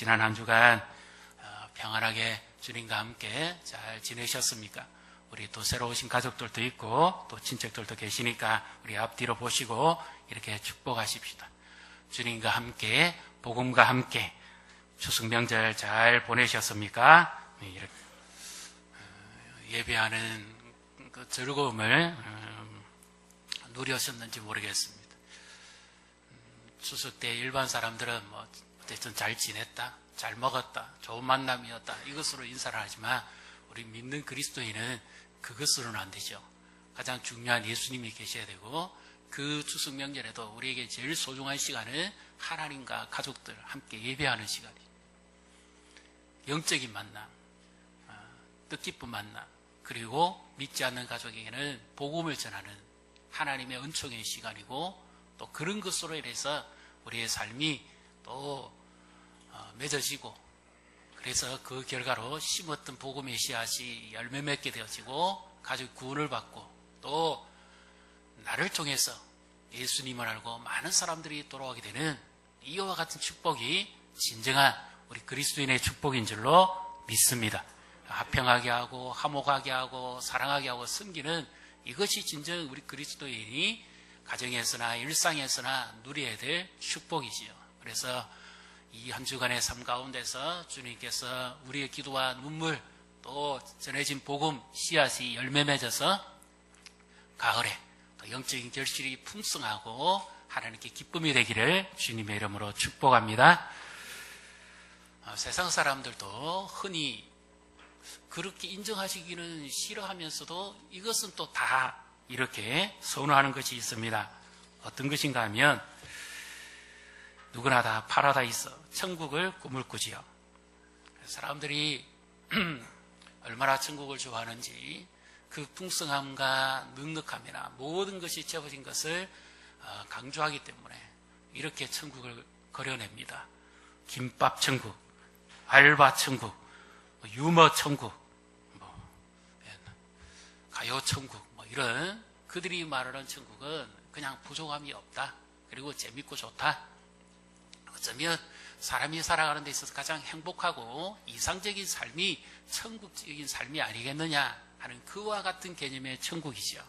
지난 한 주간 평안하게 주님과 함께 잘 지내셨습니까? 우리 또 새로 오신 가족들도 있고 또 친척들도 계시니까 우리 앞뒤로 보시고 이렇게 축복하십시다. 주님과 함께, 복음과 함께 추석 명절 잘 보내셨습니까? 이렇게 예배하는 그 즐거움을 누리셨는지 모르겠습니다. 추석 때 일반 사람들은 뭐 어쨌든 잘 지냈다, 잘 먹었다, 좋은 만남이었다 이것으로 인사를 하지만 우리 믿는 그리스도인은 그것으로는 안 되죠. 가장 중요한 예수님이 계셔야 되고 그 추석 명절에도 우리에게 제일 소중한 시간은 하나님과 가족들 함께 예배하는 시간이에요. 영적인 만남, 뜻깊은 만남, 그리고 믿지 않는 가족에게는 복음을 전하는 하나님의 은총의 시간이고 또 그런 것으로 인해서 우리의 삶이 또 맺어지고 그래서 그 결과로 심었던 복음의 씨앗이 열매 맺게 되어지고 가족 구원을 받고 또 나를 통해서 예수님을 알고 많은 사람들이 돌아오게 되는 이와 같은 축복이 진정한 우리 그리스도인의 축복인 줄로 믿습니다. 화평하게 하고 화목하게 하고 사랑하게 하고 섬기는 이것이 진정 우리 그리스도인이 가정에서나 일상에서나 누려야 될 축복이지요. 그래서 이 한 주간의 삶 가운데서 주님께서 우리의 기도와 눈물 또 전해진 복음 씨앗이 열매 맺어서 가을에 또 영적인 결실이 풍성하고 하나님께 기쁨이 되기를 주님의 이름으로 축복합니다. 세상 사람들도 흔히 그렇게 인정하시기는 싫어하면서도 이것은 또 다 이렇게 선호하는 것이 있습니다. 어떤 것인가 하면 누구나 다 파라다이스, 천국을 꿈을 꾸지요. 사람들이 얼마나 천국을 좋아하는지 그 풍성함과 넉넉함이나 모든 것이 채워진 것을 강조하기 때문에 이렇게 천국을 그려냅니다. 김밥 천국, 알바 천국, 유머 천국, 가요 천국, 이런 그들이 말하는 천국은 그냥 부족함이 없다. 그리고 재밌고 좋다. 어쩌면 사람이 살아가는 데 있어서 가장 행복하고 이상적인 삶이 천국적인 삶이 아니겠느냐 하는 그와 같은 개념의 천국이죠.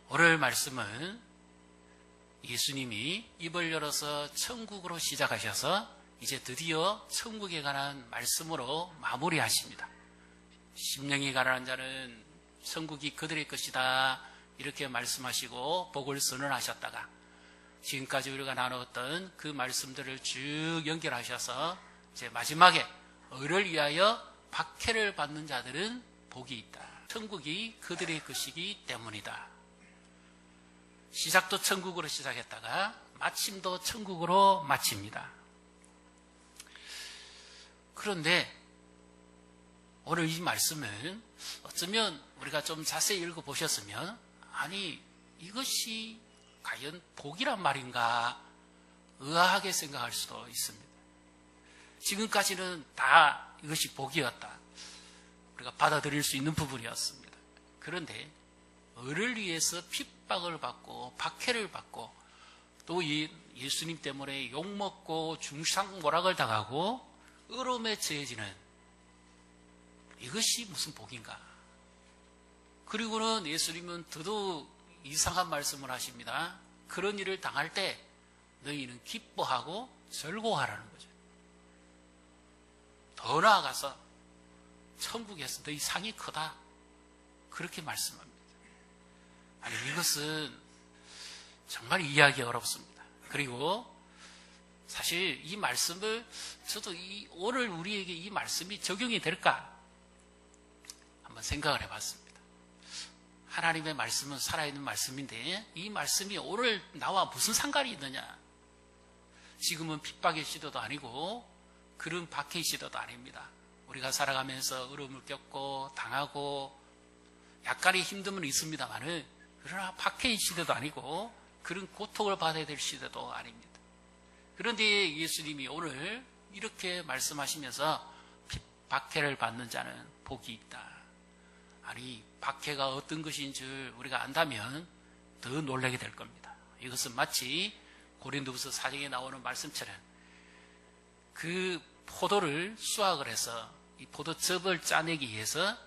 오늘 말씀은 예수님이 입을 열어서 천국으로 시작하셔서 이제 드디어 천국에 관한 말씀으로 마무리하십니다. 심령이 가난한 자는 천국이 그들의 것이다 이렇게 말씀하시고 복을 선언하셨다가 지금까지 우리가 나누었던 그 말씀들을 쭉 연결하셔서 이제 마지막에 의를 위하여 박해를 받는 자들은 복이 있다. 천국이 그들의 것이기 때문이다. 시작도 천국으로 시작했다가 마침도 천국으로 마칩니다. 그런데 오늘 이 말씀은 어쩌면 우리가 좀 자세히 읽어보셨으면 아니 이것이 과연 복이란 말인가 의아하게 생각할 수도 있습니다. 지금까지는 다 이것이 복이었다. 우리가 받아들일 수 있는 부분이었습니다. 그런데 의를 위해서 핍박을 받고 박해를 받고 또 예수님 때문에 욕먹고 중상모락을 당하고 의로움에 처해지는 이것이 무슨 복인가? 그리고는 예수님은 더더욱 이상한 말씀을 하십니다. 그런 일을 당할 때 너희는 기뻐하고 즐거워하라는 거죠. 더 나아가서 천국에서 너희 상이 크다. 그렇게 말씀합니다. 아니 이것은 정말 이해하기 어렵습니다. 그리고 사실 이 말씀을 저도 오늘 우리에게 이 말씀이 적용이 될까? 한번 생각을 해봤습니다. 하나님의 말씀은 살아있는 말씀인데 이 말씀이 오늘 나와 무슨 상관이 있느냐? 지금은 핍박의 시대도 아니고 그런 박해의 시대도 아닙니다. 우리가 살아가면서 어려움을 겪고 당하고 약간의 힘듦은 있습니다만은 그러나 박해의 시대도 아니고 그런 고통을 받아야 될 시대도 아닙니다. 그런데 예수님이 오늘 이렇게 말씀하시면서 박해를 받는 자는 복이 있다. 아니 박해가 어떤 것인 줄 우리가 안다면 더 놀라게 될 겁니다. 이것은 마치 고린도후서 4장에 나오는 말씀처럼 그 포도를 수확을 해서 이 포도즙을 짜내기 위해서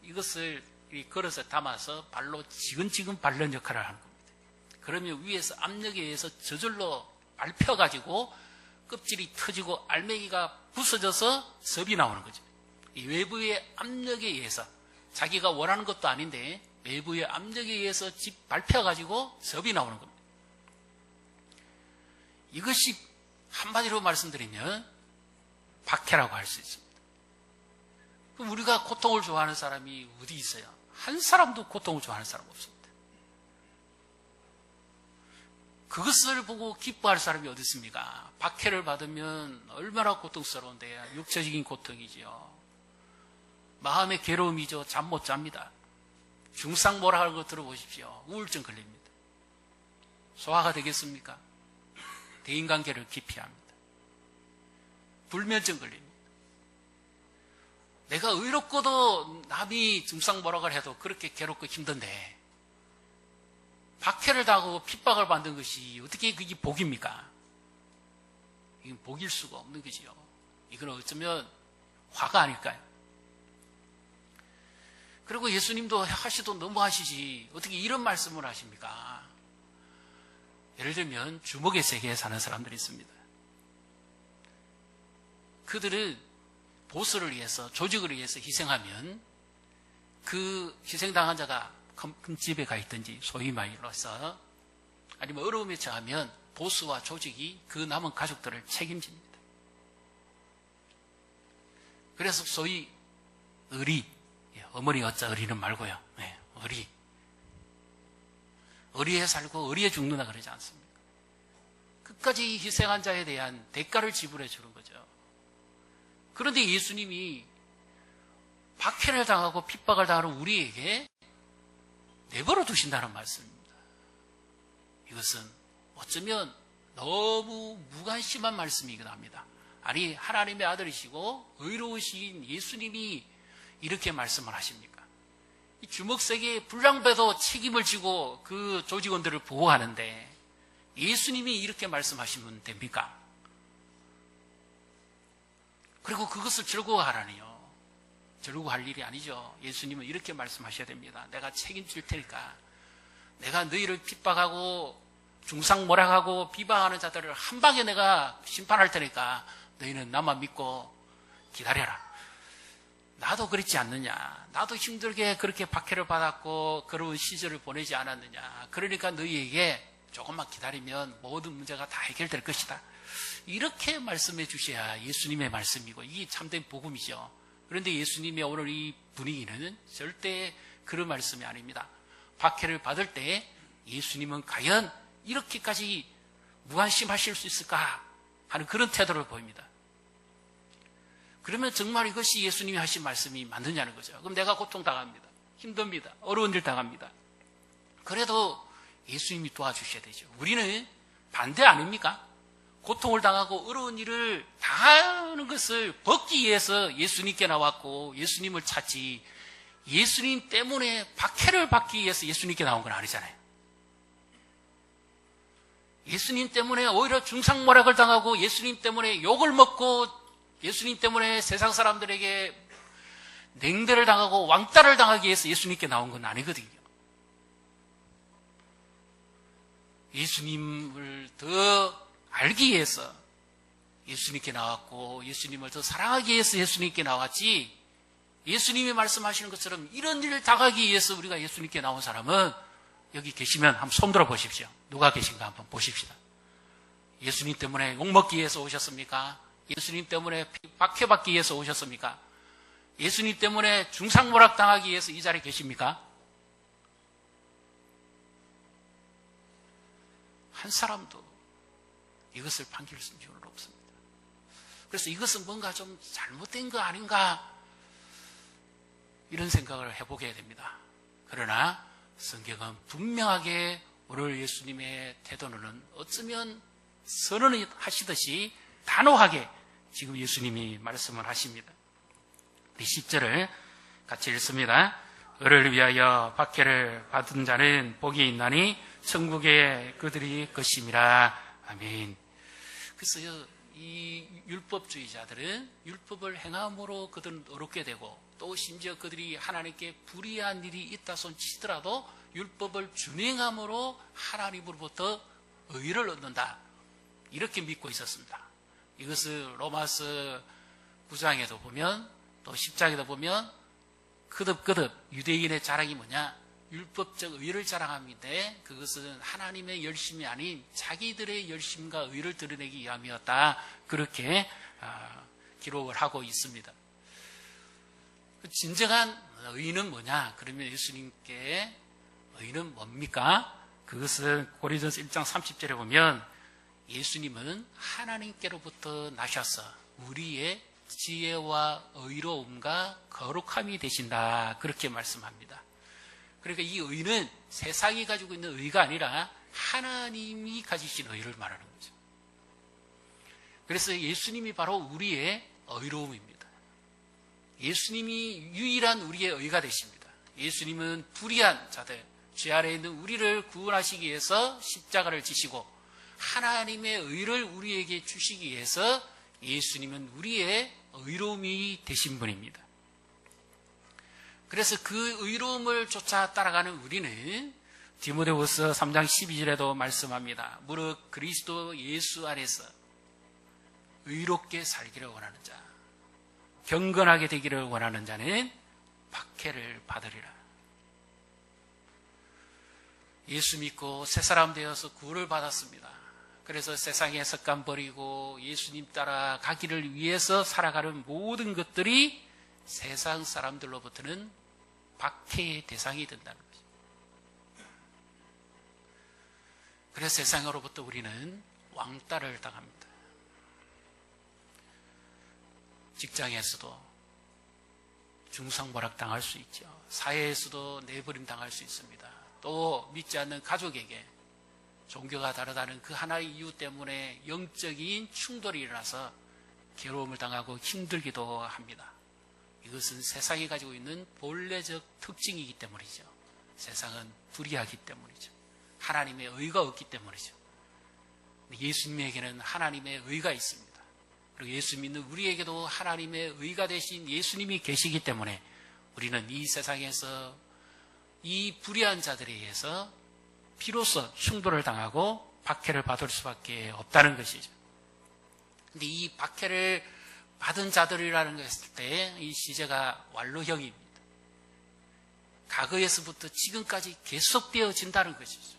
이것을 걸어서 담아서 발로 지근지근 밟는 역할을 하는 겁니다. 그러면 위에서 압력에 의해서 저절로 밟혀가지고 껍질이 터지고 알맹이가 부서져서 즙이 나오는 거죠. 이 외부의 압력에 의해서 자기가 원하는 것도 아닌데 외부의 압력에 의해서 밟혀가지고 즙이 나오는 겁니다. 이것이 한마디로 말씀드리면 박해라고 할 수 있습니다. 그럼 우리가 고통을 좋아하는 사람이 어디 있어요? 한 사람도 고통을 좋아하는 사람 없습니다. 그것을 보고 기뻐할 사람이 어디 있습니까? 박해를 받으면 얼마나 고통스러운데, 육체적인 고통이지요. 마음의 괴로움이죠. 잠 못 잡니다. 중상모라 하는 거 들어보십시오. 우울증 걸립니다. 소화가 되겠습니까? 대인관계를 기피합니다. 불면증 걸립니다. 내가 의롭고도 남이 중상모락을 해도 그렇게 괴롭고 힘든데 박해를 당하고 핍박을 받는 것이 어떻게 그게 복입니까? 이건 복일 수가 없는 거지요. 이건 어쩌면 화가 아닐까요? 그리고 예수님도 하시도 너무 하시지 어떻게 이런 말씀을 하십니까? 예를 들면 주먹의 세계에 사는 사람들이 있습니다. 그들은 보수를 위해서, 조직을 위해서 희생하면 그 희생당한 자가 큰 집에 가 있든지 소위 말로서 아니면 어려움에 처하면 보수와 조직이 그 남은 가족들을 책임집니다. 그래서 소위 의리, 어머니 어짜 의리는 말고요. 네, 의리. 의리에 살고 의리에 죽는다 그러지 않습니까? 끝까지 희생한 자에 대한 대가를 지불해 주는 거죠. 그런데 예수님이 박해를 당하고 핍박을 당하는 우리에게 내버려 두신다는 말씀입니다. 이것은 어쩌면 너무 무관심한 말씀이기도 합니다. 아니, 하나님의 아들이시고 의로우신 예수님이 이렇게 말씀을 하십니까? 이 주먹세계의 불량배도 책임을 지고 그 조직원들을 보호하는데 예수님이 이렇게 말씀하시면 됩니까? 그리고 그것을 즐거워하라니요. 즐거워할 일이 아니죠. 예수님은 이렇게 말씀하셔야 됩니다. 내가 책임질 테니까, 내가 너희를 핍박하고 중상모략하고 비방하는 자들을 한 방에 내가 심판할 테니까 너희는 나만 믿고 기다려라. 나도 그렇지 않느냐. 나도 힘들게 그렇게 박해를 받았고 그런 시절을 보내지 않았느냐. 그러니까 너희에게 조금만 기다리면 모든 문제가 다 해결될 것이다. 이렇게 말씀해 주셔야 예수님의 말씀이고 이게 참된 복음이죠. 그런데 예수님의 오늘 이 분위기는 절대 그런 말씀이 아닙니다. 박해를 받을 때 예수님은 과연 이렇게까지 무관심하실 수 있을까 하는 그런 태도를 보입니다. 그러면 정말 이것이 예수님이 하신 말씀이 맞느냐는 거죠. 그럼 내가 고통당합니다. 힘듭니다. 어려운 일 당합니다. 그래도 예수님이 도와주셔야 되죠. 우리는 반대 아닙니까? 고통을 당하고 어려운 일을 당하는 것을 벗기 위해서 예수님께 나왔고 예수님을 찾지, 예수님 때문에 박해를 받기 위해서 예수님께 나온 건 아니잖아요. 예수님 때문에 오히려 중상모략을 당하고 예수님 때문에 욕을 먹고 예수님 때문에 세상 사람들에게 냉대를 당하고 왕따를 당하기 위해서 예수님께 나온 건 아니거든요. 예수님을 더 알기 위해서 예수님께 나왔고 예수님을 더 사랑하기 위해서 예수님께 나왔지, 예수님이 말씀하시는 것처럼 이런 일을 당하기 위해서 우리가 예수님께 나온 사람은 여기 계시면 한번 손들어 보십시오. 누가 계신가 한번 보십시다. 예수님 때문에 욕먹기 위해서 오셨습니까? 예수님 때문에 박해받기 위해서 오셨습니까? 예수님 때문에 중상모략 당하기 위해서 이 자리에 계십니까? 한 사람도 이것을 반길 수는 없습니다. 그래서 이것은 뭔가 좀 잘못된 거 아닌가 이런 생각을 해보게 됩니다. 그러나 성경은 분명하게 오늘 예수님의 태도는 어쩌면 선언하시듯이 단호하게 지금 예수님이 말씀을 하십니다. 우리 10절을 같이 읽습니다. 을을 위하여 박해를 받은 자는 복이 있나니 천국의 그들이 것임이라. 아멘. 그래서 이 율법주의자들은 율법을 행함으로 그들은 어렵게 되고, 또 심지어 그들이 하나님께 불의한 일이 있다 손 치더라도 율법을 준행함으로 하나님으로부터 의를 얻는다, 이렇게 믿고 있었습니다. 이것을 로마서 9장에도 보면, 또 10장에도 보면 거듭 유대인의 자랑이 뭐냐? 율법적 의를 자랑합니다. 그것은 하나님의 열심이 아닌 자기들의 열심과 의를 드러내기 위함이었다, 그렇게 기록을 하고 있습니다. 진정한 의는 뭐냐? 그러면 예수님께 의는 뭡니까? 그것은 고린도전서 1장 30절에 보면 예수님은 하나님께로부터 나셔서 우리의 지혜와 의로움과 거룩함이 되신다, 그렇게 말씀합니다. 그러니까 이 의는 세상이 가지고 있는 의가 아니라 하나님이 가지신 의를 말하는 거죠. 그래서 예수님이 바로 우리의 의로움입니다. 예수님이 유일한 우리의 의가 되십니다. 예수님은 불의한 자들, 죄 아래 있는 우리를 구원하시기 위해서 십자가를 지시고 하나님의 의를 우리에게 주시기 위해서 예수님은 우리의 의로움이 되신 분입니다. 그래서 그 의로움을 쫓아 따라가는 우리는 디모데후서 3장 12절에도 말씀합니다. 무릇 그리스도 예수 안에서 의롭게 살기를 원하는 자, 경건하게 되기를 원하는 자는 박해를 받으리라. 예수 믿고 새 사람 되어서 구원을 받았습니다. 그래서 세상에 습관 버리고 예수님 따라 가기를 위해서 살아가는 모든 것들이 세상 사람들로부터는 박해의 대상이 된다는 거죠. 그래서 세상으로부터 우리는 왕따를 당합니다. 직장에서도 중상모략 당할 수 있죠. 사회에서도 내버림 당할 수 있습니다. 또 믿지 않는 가족에게 종교가 다르다는 그 하나의 이유 때문에 영적인 충돌이 일어나서 괴로움을 당하고 힘들기도 합니다. 이것은 세상이 가지고 있는 본래적 특징이기 때문이죠. 세상은 불의하기 때문이죠. 하나님의 의가 없기 때문이죠. 예수님에게는 하나님의 의가 있습니다. 그리고 예수 믿는 우리에게도 하나님의 의가 되신 예수님이 계시기 때문에 우리는 이 세상에서 이 불의한 자들에 의해서 비로소 충돌을 당하고 박해를 받을 수밖에 없다는 것이죠. 근데 이 박해를 받은 자들이라는 거 했을 때 이 시제가 완로형입니다. 과거에서부터 지금까지 계속되어진다는 것이죠.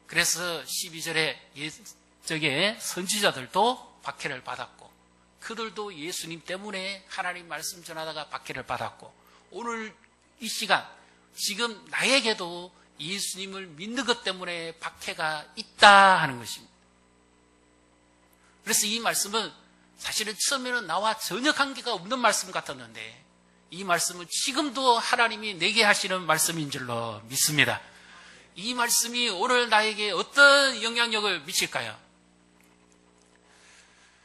그래서 12절에 저게 선지자들도 박해를 받았고 그들도 예수님 때문에 하나님 말씀 전하다가 박해를 받았고 오늘 이 시간 지금 나에게도 예수님을 믿는 것 때문에 박해가 있다 하는 것입니다. 그래서 이 말씀은 사실은 처음에는 나와 전혀 관계가 없는 말씀 같았는데 이 말씀은 지금도 하나님이 내게 하시는 말씀인 줄로 믿습니다. 이 말씀이 오늘 나에게 어떤 영향력을 미칠까요?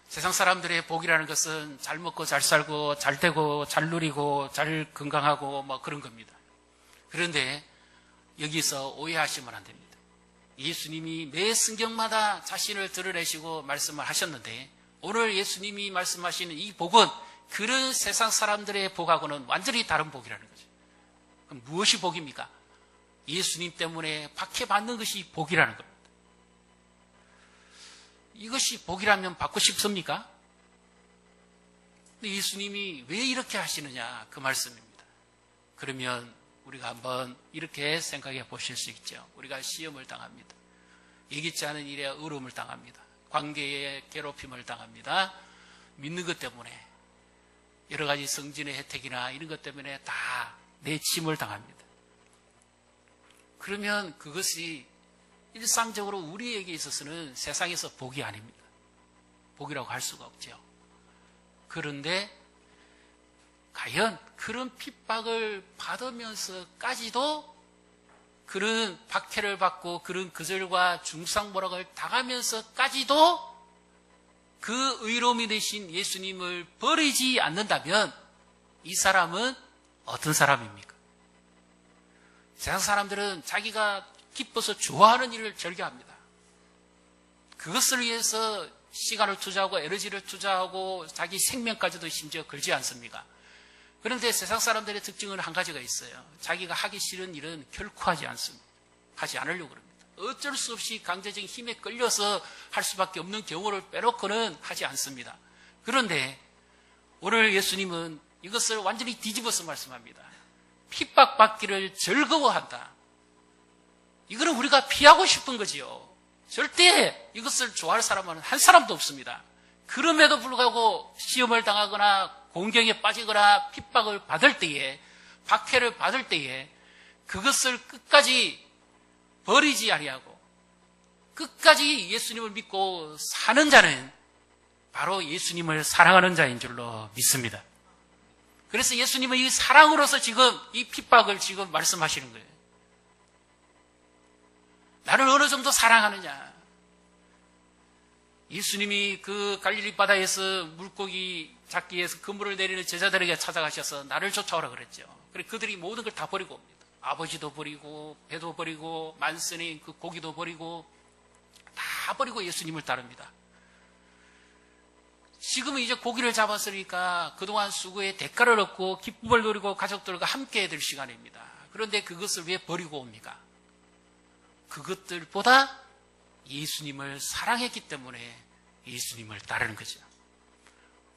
세상 사람들의 복이라는 것은 잘 먹고 잘 살고 잘 되고 잘 누리고 잘 건강하고 뭐 그런 겁니다. 그런데 여기서 오해하시면 안 됩니다. 예수님이 매 성경마다 자신을 드러내시고 말씀을 하셨는데 오늘 예수님이 말씀하시는 이 복은 그런 세상 사람들의 복하고는 완전히 다른 복이라는 거죠. 그럼 무엇이 복입니까? 예수님 때문에 박해받는 것이 복이라는 겁니다. 이것이 복이라면 받고 싶습니까? 근데 예수님이 왜 이렇게 하시느냐 그 말씀입니다. 그러면 우리가 한번 이렇게 생각해 보실 수 있죠. 우리가 시험을 당합니다. 예기치 않은 일에 어려움을 당합니다. 관계에 괴롭힘을 당합니다. 믿는 것 때문에 여러 가지 성진의 혜택이나 이런 것 때문에 다 내침을 당합니다. 그러면 그것이 일상적으로 우리에게 있어서는 세상에서 복이 아닙니다. 복이라고 할 수가 없죠. 그런데 과연 그런 핍박을 받으면서까지도 그런 박해를 받고 그런 거절과 중상모략을 당하면서까지도 그 의로움이 되신 예수님을 버리지 않는다면 이 사람은 어떤 사람입니까? 세상 사람들은 자기가 기뻐서 좋아하는 일을 즐겨합니다. 그것을 위해서 시간을 투자하고 에너지를 투자하고 자기 생명까지도 심지어 걸지 않습니까? 그런데 세상 사람들의 특징은 한 가지가 있어요. 자기가 하기 싫은 일은 결코 하지 않습니다. 하지 않으려고 합니다. 어쩔 수 없이 강제적인 힘에 끌려서 할 수밖에 없는 경우를 빼놓고는 하지 않습니다. 그런데 오늘 예수님은 이것을 완전히 뒤집어서 말씀합니다. 핍박받기를 즐거워한다. 이거는 우리가 피하고 싶은 거지요. 절대 이것을 좋아할 사람은 한 사람도 없습니다. 그럼에도 불구하고 시험을 당하거나 공경에 빠지거나 핍박을 받을 때에, 박해를 받을 때에 그것을 끝까지 버리지 아니하고 끝까지 예수님을 믿고 사는 자는 바로 예수님을 사랑하는 자인 줄로 믿습니다. 그래서 예수님은 이 사랑으로서 지금 이 핍박을 지금 말씀하시는 거예요. 나를 어느 정도 사랑하느냐. 예수님이 그 갈릴리 바다에서 물고기 잡기 위해서 그물을 내리는 제자들에게 찾아가셔서 나를 쫓아오라 그랬죠. 그래서 그들이 모든 걸 다 버리고 옵니다. 아버지도 버리고 배도 버리고 만선인 그 고기도 버리고 다 버리고 예수님을 따릅니다. 지금은 이제 고기를 잡았으니까 그동안 수고의 대가를 얻고 기쁨을 누리고 가족들과 함께 될 시간입니다. 그런데 그것을 왜 버리고 옵니까? 그것들보다 예수님을 사랑했기 때문에 예수님을 따르는 거죠.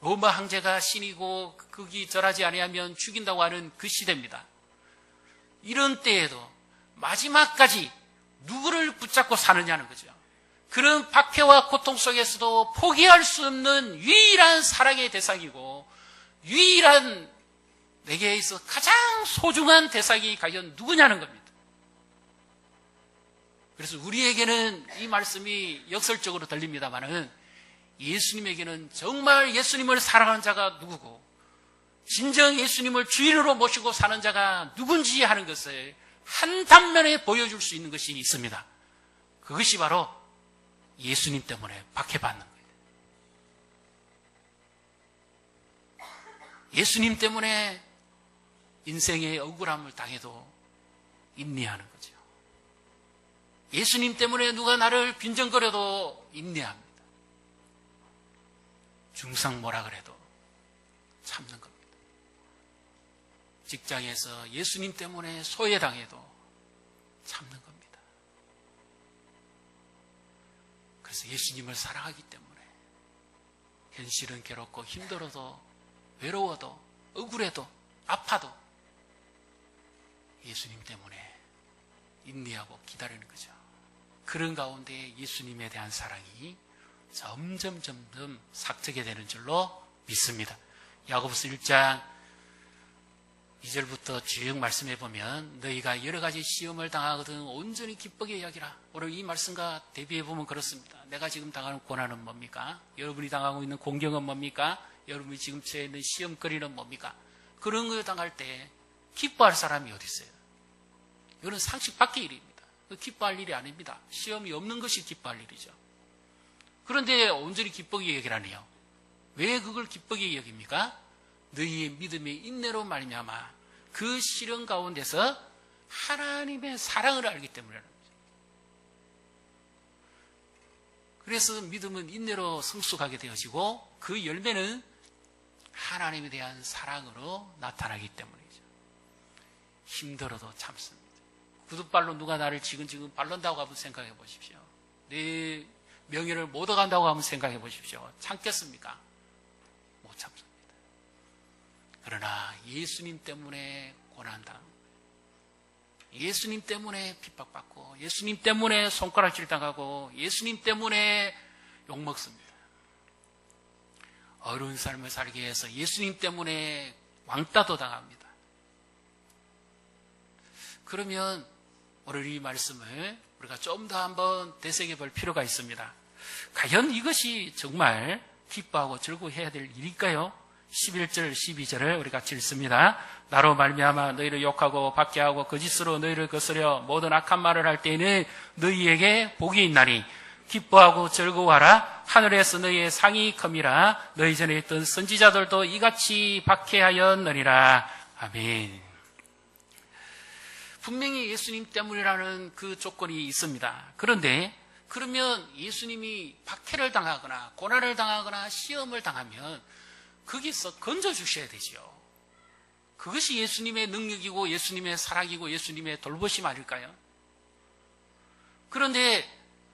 로마 황제가 신이고 극이 절하지 아니하면 죽인다고 하는 그 시대입니다. 이런 때에도 마지막까지 누구를 붙잡고 사느냐는 거죠. 그런 박해와 고통 속에서도 포기할 수 없는 유일한 사랑의 대상이고 유일한 내게 있어 가장 소중한 대상이 과연 누구냐는 겁니다. 그래서 우리에게는 이 말씀이 역설적으로 들립니다마는 예수님에게는 정말 예수님을 사랑하는 자가 누구고 진정 예수님을 주인으로 모시고 사는 자가 누군지 하는 것을 한 단면에 보여줄 수 있는 것이 있습니다. 그것이 바로 예수님 때문에 박해받는 거예요. 예수님 때문에 인생의 억울함을 당해도 인내하는 거죠. 예수님 때문에 누가 나를 빈정거려도 인내합니다. 중상 뭐라 그래도 참는 겁니다. 직장에서 예수님 때문에 소외당해도 참는 겁니다. 그래서 예수님을 사랑하기 때문에 현실은 괴롭고 힘들어도 외로워도 억울해도 아파도 예수님 때문에 인내하고 기다리는 거죠. 그런 가운데 예수님에 대한 사랑이 점점 삭제게 되는 줄로 믿습니다. 야고보서 1장 2절부터 쭉 말씀해 보면 너희가 여러 가지 시험을 당하거든 온전히 기쁘게 여기라. 오늘 이 말씀과 대비해 보면 그렇습니다. 내가 지금 당하는 고난은 뭡니까? 여러분이 당하고 있는 공경은 뭡니까? 여러분이 지금 처해 있는 시험거리는 뭡니까? 그런 걸 당할 때 기뻐할 사람이 어디 있어요? 이거는 상식 밖의 일입니다. 기뻐할 일이 아닙니다. 시험이 없는 것이 기뻐할 일이죠. 그런데 온전히 기쁘게 여기라니요. 왜 그걸 기쁘게 여깁니까? 너희의 믿음의 인내로 말미암아 그 시련 가운데서 하나님의 사랑을 알기 때문이라는 거죠. 그래서 믿음은 인내로 성숙하게 되어지고 그 열매는 하나님에 대한 사랑으로 나타나기 때문이죠. 힘들어도 참습니다. 구두발로 누가 나를 지근지근 바른다고 한번 생각해 보십시오. 내 명예를 못 얻어간다고 한번 생각해 보십시오. 참겠습니까? 못 참습니다. 그러나 예수님 때문에 고난당하고 예수님 때문에 핍박받고 예수님 때문에 손가락질 당하고 예수님 때문에 욕먹습니다. 어려운 삶을 살기 위해서 예수님 때문에 왕따도 당합니다. 그러면 오늘 이 말씀을 우리가 좀 더 한번 되새겨 볼 필요가 있습니다. 과연 이것이 정말 기뻐하고 즐거워해야 될 일일까요? 11절, 12절을 우리 같이 읽습니다. 나로 말미암아 너희를 욕하고 박해하고 거짓으로 너희를 거스려 모든 악한 말을 할 때에는 너희에게 복이 있나니 기뻐하고 즐거워하라. 하늘에서 너희의 상이 큼이라. 너희 전에 있던 선지자들도 이같이 박해하였느니라. 아멘. 분명히 예수님 때문이라는 그 조건이 있습니다. 그런데 그러면 예수님이 박해를 당하거나 고난을 당하거나 시험을 당하면 거기서 건져주셔야 되죠. 그것이 예수님의 능력이고 예수님의 사랑이고 예수님의 돌보심 아닐까요? 그런데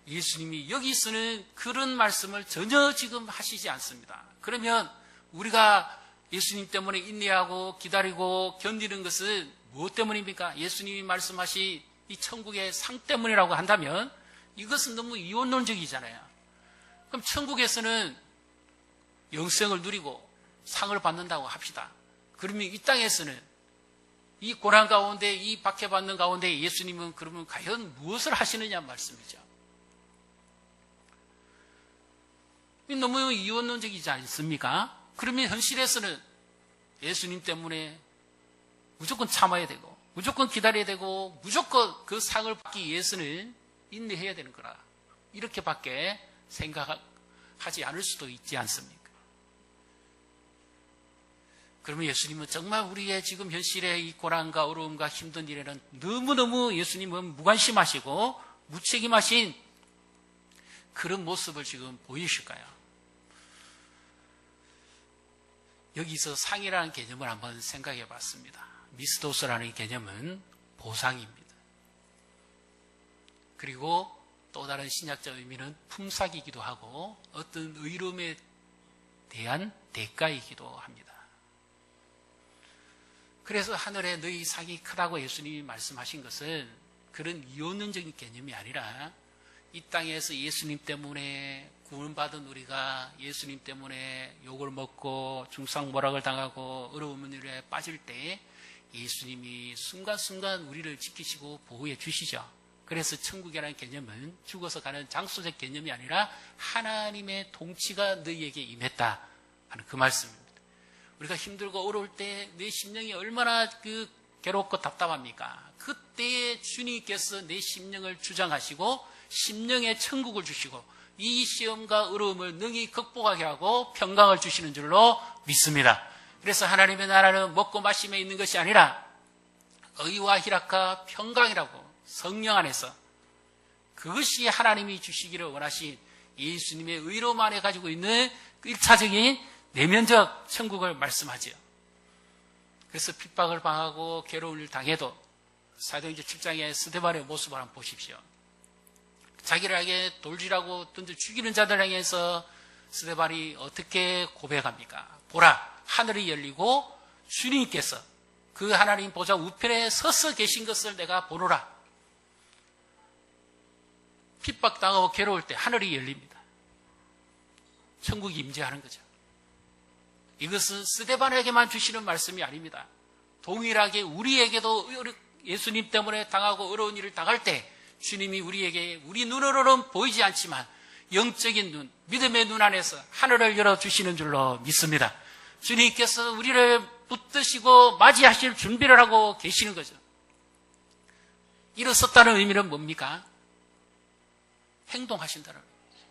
예수님이 여기서는 그런 말씀을 전혀 지금 하시지 않습니다. 그러면 우리가 예수님 때문에 인내하고 기다리고 견디는 것은 무엇 때문입니까? 예수님이 말씀하신 이 천국의 상 때문이라고 한다면 이것은 너무 이원론적이잖아요. 그럼 천국에서는 영생을 누리고 상을 받는다고 합시다. 그러면 이 땅에서는 이 고난 가운데, 이 박해받는 가운데 예수님은 그러면 과연 무엇을 하시느냐 말씀이죠. 너무 이원론적이지 않습니까? 그러면 현실에서는 예수님 때문에 무조건 참아야 되고 무조건 기다려야 되고 무조건 그 상을 받기 위해서는 인내해야 되는 거라. 이렇게밖에 생각하지 않을 수도 있지 않습니까? 그러면 예수님은 정말 우리의 지금 현실의 이 고난과 어려움과 힘든 일에는 너무너무 예수님은 무관심하시고 무책임하신 그런 모습을 지금 보이실까요? 여기서 상이라는 개념을 한번 생각해 봤습니다. 미스도스라는 개념은 보상입니다. 그리고 또 다른 신약적 의미는 품삯이기도 하고 어떤 의로움에 대한 대가이기도 합니다. 그래서 하늘에 너희 상이 크다고 예수님이 말씀하신 것은 그런 이원론적인 개념이 아니라 이 땅에서 예수님 때문에 구원받은 우리가 예수님 때문에 욕을 먹고 중상모락을 당하고 어려운 일에 빠질 때 예수님이 순간순간 우리를 지키시고 보호해 주시죠. 그래서 천국이라는 개념은 죽어서 가는 장소적 개념이 아니라 하나님의 통치가 너희에게 임했다 하는 그 말씀입니다. 우리가 힘들고 어려울 때 내 심령이 얼마나 괴롭고 답답합니까? 그때에 주님께서 내 심령을 주장하시고 심령의 천국을 주시고 이 시험과 어려움을 능히 극복하게 하고 평강을 주시는 줄로 믿습니다. 그래서 하나님의 나라는 먹고 마심에 있는 것이 아니라 의와 희락과 평강이라고 성령 안에서 그것이 하나님이 주시기를 원하신 예수님의 의로움 안에 가지고 있는 1차적인 내면적 천국을 말씀하지요. 그래서 핍박을 당하고 괴로운 일 당해도 사도행전 7장의 스데반의 모습을 한번 보십시오. 자기를 향해 돌질하고 던져 죽이는 자들 향해서 스데반이 어떻게 고백합니까? 보라, 하늘이 열리고 주님께서 그 하나님 보좌 우편에 서서 계신 것을 내가 보노라. 핍박당하고 괴로울 때 하늘이 열립니다. 천국이 임재하는 거죠. 이것은 스데반에게만 주시는 말씀이 아닙니다. 동일하게 우리에게도 예수님 때문에 당하고 어려운 일을 당할 때 주님이 우리에게 우리 눈으로는 보이지 않지만 영적인 눈, 믿음의 눈 안에서 하늘을 열어주시는 줄로 믿습니다. 주님께서 우리를 붙드시고 맞이하실 준비를 하고 계시는 거죠. 일어섰다는 의미는 뭡니까? 행동하신다는 의미죠.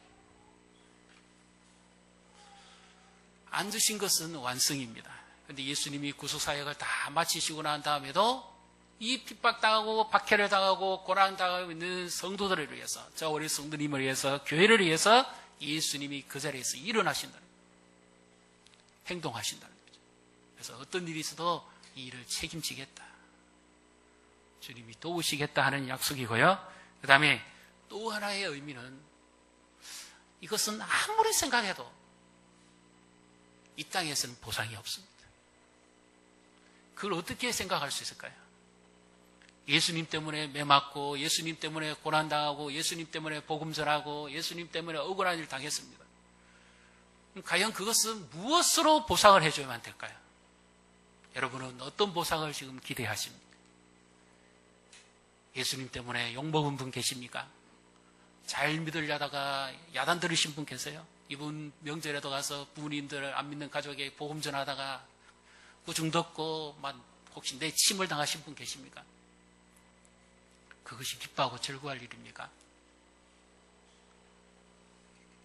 앉으신 것은 완성입니다. 그런데 예수님이 구속사역을 다 마치시고 난 다음에도 이 핍박당하고 박해를 당하고 고난당하고 있는 성도들을 위해서, 저 우리 성도님을 위해서, 교회를 위해서 예수님이 그 자리에서 일어나신다는 거예요. 행동하신다는 거죠. 그래서 어떤 일이 있어도 이 일을 책임지겠다, 주님이 도우시겠다 하는 약속이고요. 그 다음에 또 하나의 의미는 이것은 아무리 생각해도 이 땅에서는 보상이 없습니다. 그걸 어떻게 생각할 수 있을까요? 예수님 때문에 매맞고 예수님 때문에 고난당하고 예수님 때문에 복음 전하고 예수님 때문에 억울한 일 당했습니다. 과연 그것은 무엇으로 보상을 해줘야만 될까요? 여러분은 어떤 보상을 지금 기대하십니까? 예수님 때문에 욕먹은 분 계십니까? 잘 믿으려다가 야단 들으신 분 계세요? 이분 명절에도 가서 부모님들 안 믿는 가족에게 복음 전하다가 구중 덮고 혹시 내 침을 당하신 분 계십니까? 그것이 기뻐하고 즐거워할 일입니까?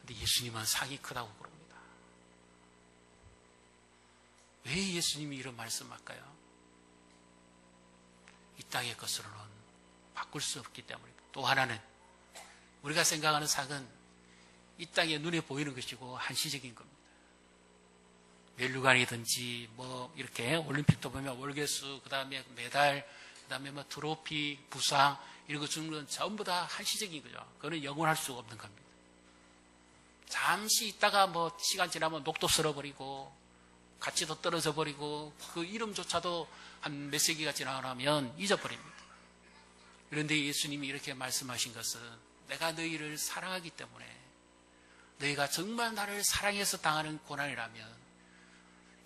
그런데 예수님은 상이 크다고 그럽니다. 왜 예수님이 이런 말씀할까요? 이 땅의 것으로는 바꿀 수 없기 때문입니다. 또 하나는 우리가 생각하는 상은 이 땅에 눈에 보이는 것이고 한시적인 겁니다. 멜류관이든지 뭐 이렇게 올림픽도 보면 월계수, 그 다음에 메달, 그 다음에 뭐 트로피, 부상 이런 것 주는 건 전부 다 한시적인 거죠. 그거는 영원할 수가 없는 겁니다. 잠시 있다가 뭐 시간 지나면 녹도 쓸어버리고 가치도 떨어져 버리고 그 이름조차도 한 몇 세기가 지나가면 잊어버립니다. 그런데 예수님이 이렇게 말씀하신 것은 내가 너희를 사랑하기 때문에, 너희가 정말 나를 사랑해서 당하는 고난이라면,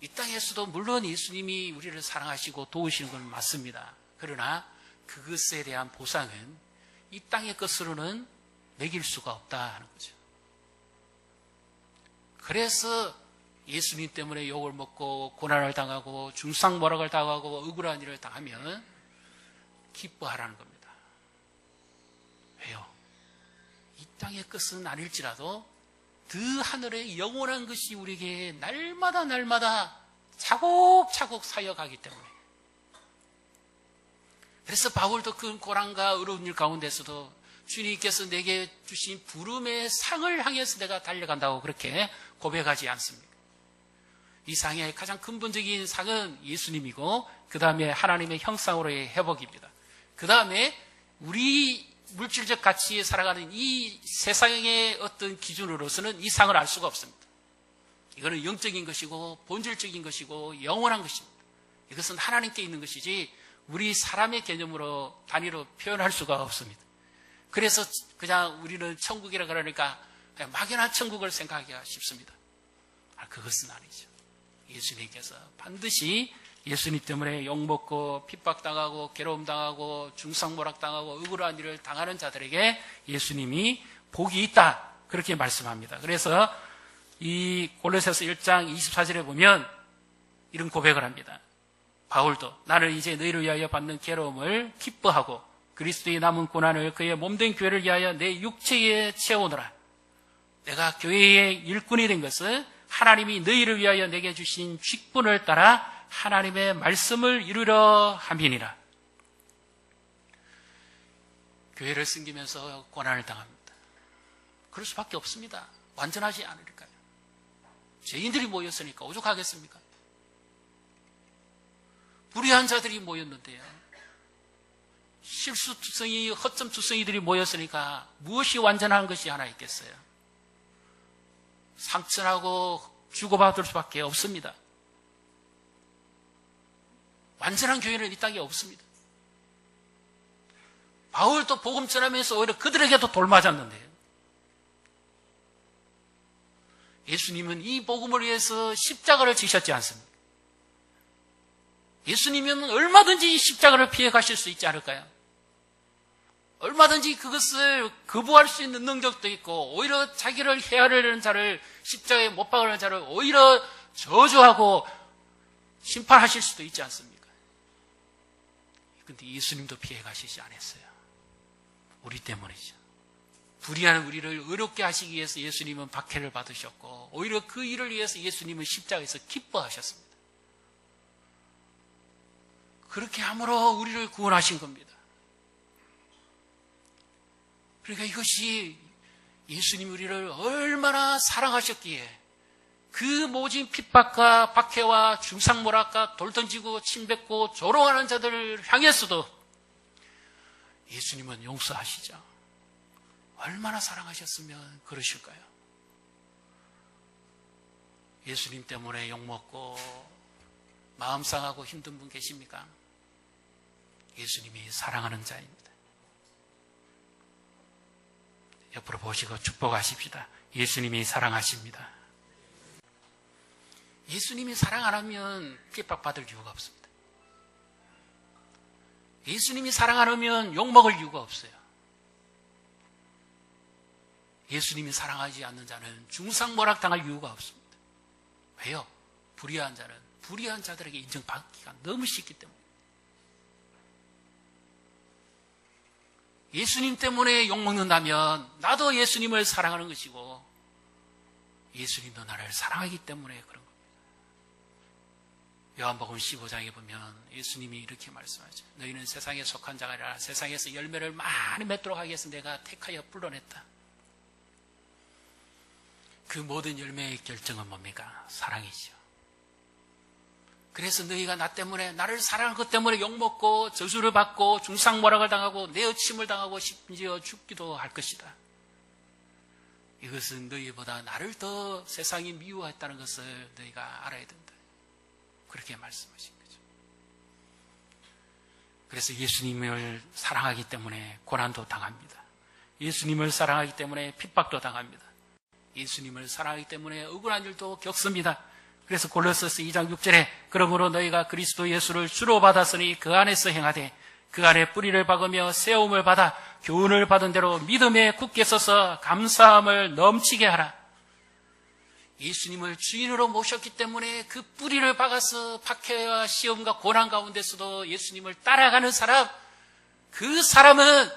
이 땅에서도 물론 예수님이 우리를 사랑하시고 도우시는 건 맞습니다. 그러나 그것에 대한 보상은 이 땅의 것으로는 매길 수가 없다 하는 거죠. 그래서 예수님 때문에 욕을 먹고 고난을 당하고 중상모락을 당하고 억울한 일을 당하면 기뻐하라는 겁니다. 왜요? 이 땅의 것은 아닐지라도 그 하늘의 영원한 것이 우리에게 날마다 차곡차곡 쌓여가기 때문에. 그래서 바울도 그 고난과 어려운 일 가운데서도 주님께서 내게 주신 부름의 상을 향해서 내가 달려간다고 그렇게 고백하지 않습니까? 이 상의 가장 근본적인 상은 예수님이고, 그 다음에 하나님의 형상으로의 회복입니다. 그 다음에 우리 물질적 가치에 살아가는 이 세상의 어떤 기준으로서는 이 상을 알 수가 없습니다. 이거는 영적인 것이고 본질적인 것이고 영원한 것입니다. 이것은 하나님께 있는 것이지 우리 사람의 개념으로 단위로 표현할 수가 없습니다. 그래서 그냥 우리는 천국이라 그러니까 그냥 막연한 천국을 생각하기가 쉽습니다. 그것은 아니죠. 예수님께서 반드시 예수님 때문에 욕먹고 핍박당하고 괴로움당하고 중상모락당하고 억울한 일을 당하는 자들에게 예수님이 복이 있다, 그렇게 말씀합니다. 그래서 이 골로새서 1장 24절에 보면 이런 고백을 합니다. 바울도 나는 이제 너희를 위하여 받는 괴로움을 기뻐하고 그리스도의 남은 고난을 그의 몸된 교회를 위하여 내 육체에 채우노라. 내가 교회의 일꾼이 된 것은 하나님이 너희를 위하여 내게 주신 직분을 따라 하나님의 말씀을 이루려 함이니라. 교회를 섬기면서 고난을 당합니다. 그럴 수밖에 없습니다. 완전하지 않으니까요. 죄인들이 모였으니까 오죽하겠습니까? 불의한 자들이 모였는데요, 실수투성이, 허점투성이들이 모였으니까 무엇이 완전한 것이 하나 있겠어요? 상처나고 주고받을 수밖에 없습니다. 완전한 교회는 이 땅에 없습니다. 바울도 복음 전하면서 오히려 그들에게도 돌맞았는데요, 예수님은 이 복음을 위해서 십자가를 지셨지 않습니까? 예수님은 얼마든지 십자가를 피해 가실 수 있지 않을까요? 얼마든지 그것을 거부할 수 있는 능력도 있고, 오히려 자기를 헤아리려는 자를, 십자가에 못 박으려는 자를 오히려 저주하고 심판하실 수도 있지 않습니까? 그런데 예수님도 피해 가시지 않았어요. 우리 때문이죠. 불의한 우리를 의롭게 하시기 위해서 예수님은 박해를 받으셨고, 오히려 그 일을 위해서 예수님은 십자가에서 기뻐하셨습니다. 그렇게 함으로 우리를 구원하신 겁니다. 그러니까 이것이 예수님이 우리를 얼마나 사랑하셨기에 그 모진 핍박과 박해와 중상모락과 돌 던지고 침뱉고 조롱하는 자들을 향해서도 예수님은 용서하시죠. 얼마나 사랑하셨으면 그러실까요? 예수님 때문에 욕먹고 마음 상하고 힘든 분 계십니까? 예수님이 사랑하는 자입니다. 옆으로 보시고 축복하십시다. 예수님이 사랑하십니다. 예수님이 사랑 안 하면 핍박받을 이유가 없습니다. 예수님이 사랑 안 하면 욕먹을 이유가 없어요. 예수님이 사랑하지 않는 자는 중상모락당할 이유가 없습니다. 왜요? 불의한 자는 불의한 자들에게 인정받기가 너무 쉽기 때문에. 예수님 때문에 욕먹는다면 나도 예수님을 사랑하는 것이고, 예수님도 나를 사랑하기 때문에 그런 겁니다. 요한복음 15장에 보면 예수님이 이렇게 말씀하죠. 너희는 세상에 속한 자가 아니라 세상에서 열매를 많이 맺도록 하기 위해서 내가 택하여 불러냈다. 그 모든 열매의 결정은 뭡니까? 사랑이죠. 그래서 너희가 나 때문에, 나를 사랑한 것 때문에 욕먹고 저주를 받고 중상모락을 당하고 내어침을 당하고 심지어 죽기도 할 것이다. 이것은 너희보다 나를 더 세상이 미워했다는 것을 너희가 알아야 된다. 그렇게 말씀하신 거죠. 그래서 예수님을 사랑하기 때문에 고난도 당합니다. 예수님을 사랑하기 때문에 핍박도 당합니다. 예수님을 사랑하기 때문에 억울한 일도 겪습니다. 그래서 골로새서 2장 6절에 그러므로 너희가 그리스도 예수를 주로 받았으니 그 안에서 행하되 그 안에 뿌리를 박으며 세움을 받아 교훈을 받은 대로 믿음에 굳게 서서 감사함을 넘치게 하라. 예수님을 주인으로 모셨기 때문에 그 뿌리를 박아서 박해와 시험과 고난 가운데서도 예수님을 따라가는 사람, 그 사람은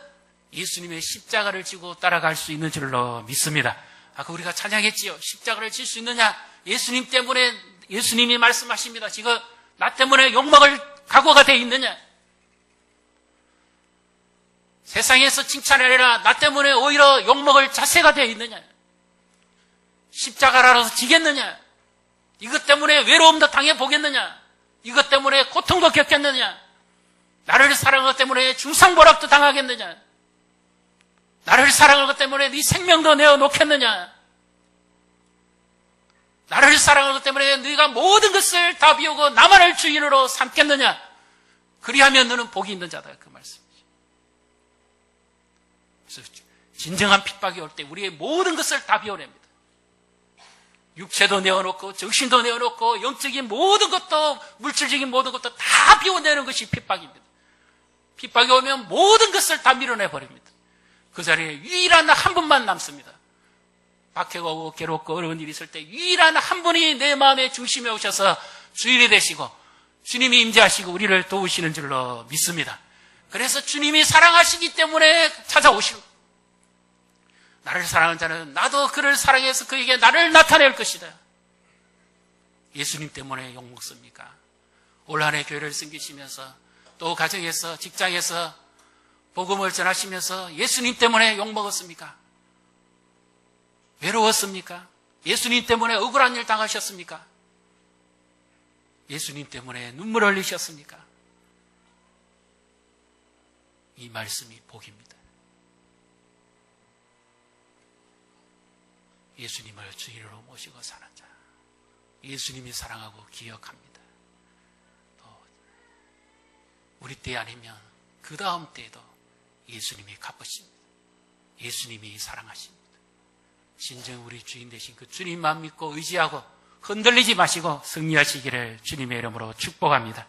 예수님의 십자가를 지고 따라갈 수 있는 줄로 믿습니다. 아까 우리가 찬양했지요. 십자가를 질 수 있느냐? 예수님 때문에, 예수님이 말씀하십니다. 지금 나 때문에 욕먹을 각오가 되어 있느냐? 세상에서 칭찬이 아니라 나 때문에 오히려 욕먹을 자세가 되어 있느냐? 십자가라서 지겠느냐? 이것 때문에 외로움도 당해보겠느냐? 이것 때문에 고통도 겪겠느냐? 나를 사랑한 것 때문에 중상모락도 당하겠느냐? 나를 사랑한 것 때문에 네 생명도 내어놓겠느냐? 나를 사랑한 것 때문에 네가 모든 것을 다 비우고 나만을 주인으로 삼겠느냐? 그리하면 너는 복이 있는 자다. 그 말씀이죠. 그래서 진정한 핍박이 올 때 우리의 모든 것을 다 비워냅니다. 육체도 내어놓고 정신도 내어놓고 영적인 모든 것도 물질적인 모든 것도 다 비워내는 것이 핍박입니다. 핍박이 오면 모든 것을 다 밀어내버립니다. 그 자리에 유일한 한 분만 남습니다. 박해가 오고 괴롭고 어려운 일이 있을 때 유일한 한 분이 내 마음의 중심에 오셔서 주인이 되시고 주님이 임재하시고 우리를 도우시는 줄로 믿습니다. 그래서 주님이 사랑하시기 때문에 찾아오시고 나를 사랑하는 자는 나도 그를 사랑해서 그에게 나를 나타낼 것이다. 예수님 때문에 욕먹습니까? 올 한 해 교회를 섬기시면서 또 가정에서 직장에서 복음을 전하시면서 예수님 때문에 욕먹었습니까? 외로웠습니까? 예수님 때문에 억울한 일 당하셨습니까? 예수님 때문에 눈물 흘리셨습니까? 이 말씀이 복입니다. 예수님을 주인으로 모시고 사는 자, 예수님이 사랑하고 기억합니다. 또 우리 때 아니면 그 다음 때에도 예수님이 갚으십니다. 예수님이 사랑하십니다. 진정 우리 주인 되신 그 주님만 믿고 의지하고 흔들리지 마시고 승리하시기를 주님의 이름으로 축복합니다.